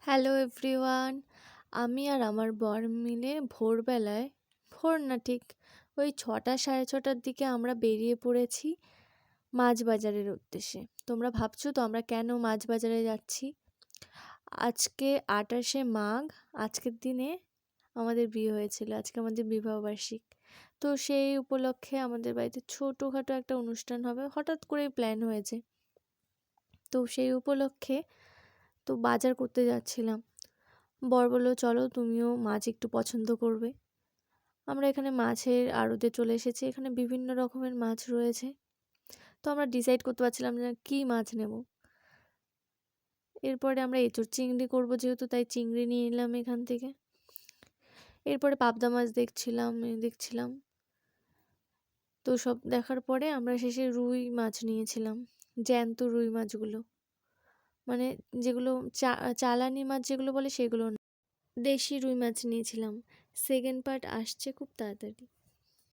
Hello everyone. আমি আর আমার বর মিলে ভোরবেলায়, ভোর না ঠিক ওই ৬টা ৬:৩০টার দিকে আমরা বেরিয়ে পড়েছি মাছ বাজারের উদ্দেশ্যে। তোমরা ভাবছো তো আমরা কেন মাছ বাজারে যাচ্ছি? আজকে ২৮শে মাঘ, আজকের দিনে আমাদের বিয়ে হয়েছিল, আজকে আমাদের বিবাহবার্ষিক। তো সেই উপলক্ষে আমাদের বাড়িতে ছোটোখাটো একটা অনুষ্ঠান হবে, হঠাৎ করেই প্ল্যান হয়েছে। তো সেই উপলক্ষে তো বাজার করতে যাচ্ছিলাম। বর বলল, চলো তুমিও মাছ একটু পছন্দ করবে। আমরা এখানে মাছের আড়তে চলে এসেছি, এখানে বিভিন্ন রকমের মাছ রয়েছে। তো আমরা ডিসাইড করতে পারছিলাম না কী মাছ নেব। এরপরে আমরা এঁচোড় চিংড়ি করবো যেহেতু, তাই চিংড়ি নিয়ে নিলাম এখান থেকে। এরপরে পাবদা মাছ দেখছিলাম। তো সব দেখার পরে আমরা শেষে রুই মাছ নিয়েছিলাম, জ্যান্ত রুই মাছগুলো, মানে যেগুলো চালানি মাছ যেগুলো বলে সেগুলো না, দেশি রুই মাছ নিয়েছিলাম। সেকেন্ড পার্ট আসছে খুব তাড়াতাড়ি।